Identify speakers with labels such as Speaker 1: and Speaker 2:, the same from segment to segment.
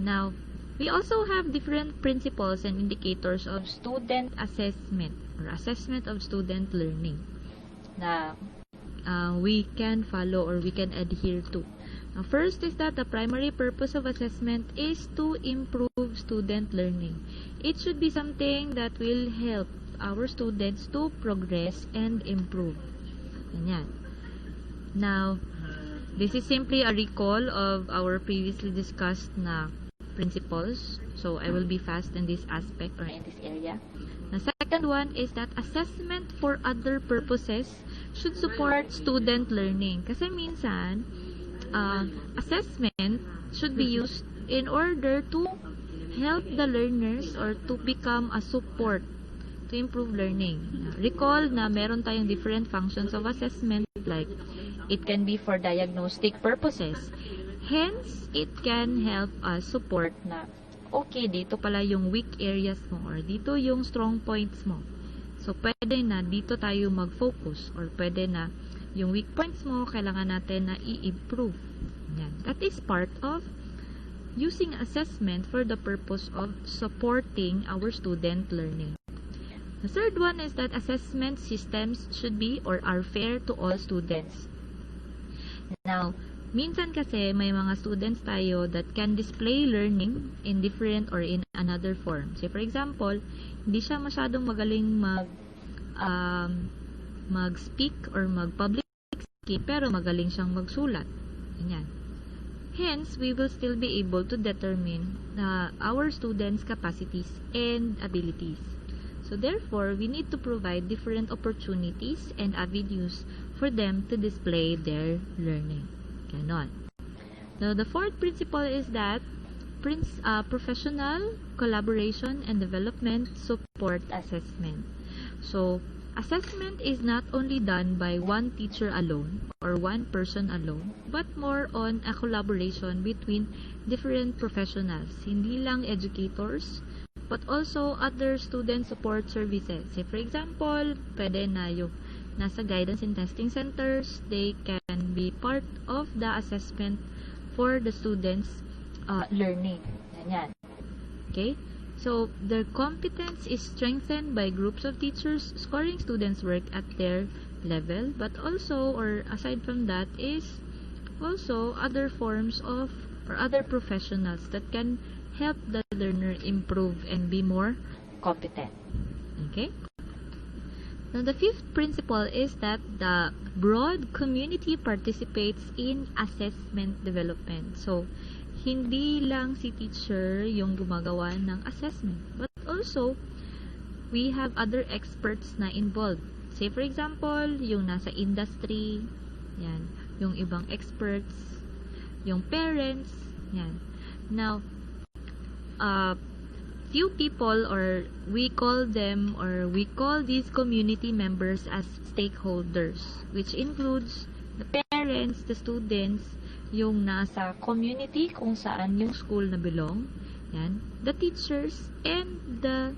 Speaker 1: Now, we also have different principles and indicators of student assessment or assessment of student learning na we can follow or we can adhere to. Now, first is that the primary purpose of assessment is to improve student learning. It should be something that will help our students to progress and improve. Ganyan. Now, this is simply a recall of our previously discussed na principles. So, I will be fast in this aspect or in this area. The second one is that assessment for other purposes should support student learning. Kasi minsan, assessment should be used in order to help the learners or to become a support to improve learning. Recall na meron tayong different functions of assessment, like it can be for diagnostic purposes. Hence, it can help us support na okay, dito pala yung weak areas mo or dito yung strong points mo. So, pwede na dito tayo mag-focus or pwede na yung weak points mo, kailangan natin na i-improve. Yan. That is part of using assessment for the purpose of supporting our student learning. The third one is that assessment systems should be or are fair to all students. Now, minsan kasi may mga students tayo that can display learning in different or in another form. Say for example, hindi siya masyadong magaling mag-speak or mag-public speak, pero magaling siyang magsulat. Ganyan. Hence, we will still be able to determine our students' capacities and abilities. So, therefore, we need to provide different opportunities and avenues for them to display their learning. Ganon. Now, the fourth principle is that professional collaboration and development support assessment. So, assessment is not only done by one teacher alone or one person alone, but more on a collaboration between different professionals. Hindi lang educators, but also other student support services. Say, for example, pwede na yung nasa guidance and testing centers, they can be part of the assessment for the students' learning. Ganyan. Okay? So, their competence is strengthened by groups of teachers scoring students' work at their level, but also, or aside from that, is also other forms of, or other professionals that can help the learner improve and be more competent. Okay? Now, the fifth principle is that the broad community participates in assessment development. So, hindi lang si teacher yung gumagawa ng assessment, but also, we have other experts na involved. Say, for example, yung nasa industry, yan, yung ibang experts, yung parents, yan. Now, few people, or we call them, or we call these community members as stakeholders, which includes the parents, the students, yung nasa community kung saan yung school na belong, yan, the teachers, and the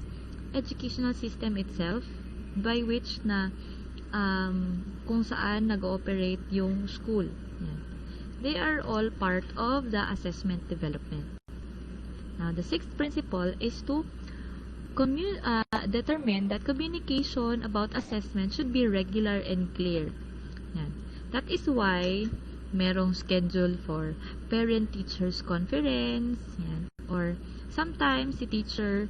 Speaker 1: educational system itself, by which na kung saan nag-ooperate yung school. Yan. They are all part of the assessment development. Now, the sixth principle is to determine that communication about assessment should be regular and clear. Yan. That is why merong schedule for parent-teachers conference, yan. Or sometimes the teacher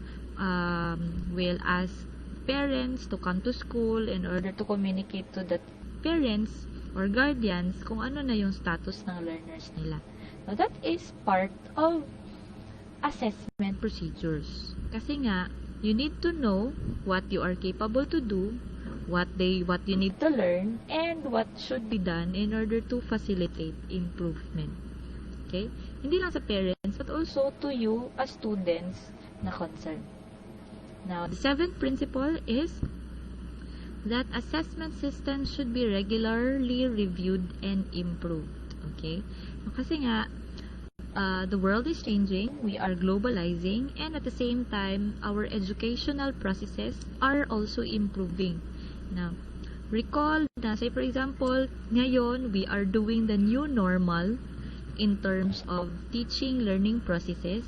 Speaker 1: will ask parents to come to school in order to communicate to the parents or guardians kung ano na yung status ng learners nila. Now, that is part of assessment procedures. Kasi nga, you need to know what you are capable to do, what you need to learn, and what should be done in order to facilitate improvement. Okay? Hindi lang sa parents, but also to you as students na concerned. Now, the seventh principle is that assessment systems should be regularly reviewed and improved. Okay? Kasi nga, the world is changing, we are globalizing, and at the same time, our educational processes are also improving. Now, recall na, say for example, ngayon, we are doing the new normal. in terms of teaching learning processes.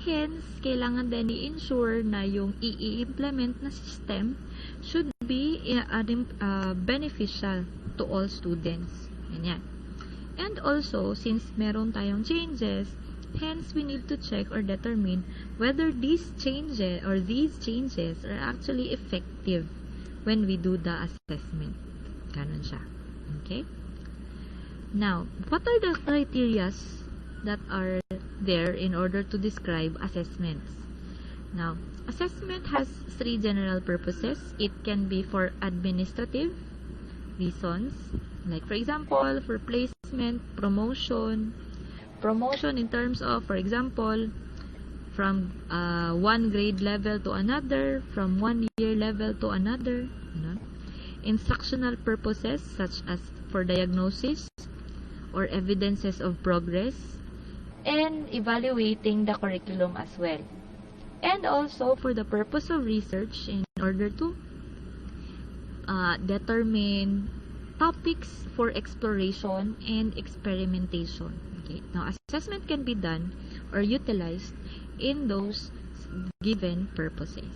Speaker 1: Hence, kailangan din i-ensure na yung i-implement na system should be beneficial to all students. Ganyan. And also, since meron tayong changes, hence we need to check or determine whether these changes are actually effective when we do the assessment. Ganon siya. Okay? Now, what are the criteria that are there in order to describe assessments? Now, assessment has three general purposes. It can be for administrative reasons, like for example, for placement, promotion in terms of, for example, from one grade level to another, from 1 year level to another. Instructional purposes such as for diagnosis or evidences of progress, and evaluating the curriculum as well. And also for the purpose of research in order to determine topics for exploration and experimentation. Okay. Now, assessment can be done or utilized in those given purposes.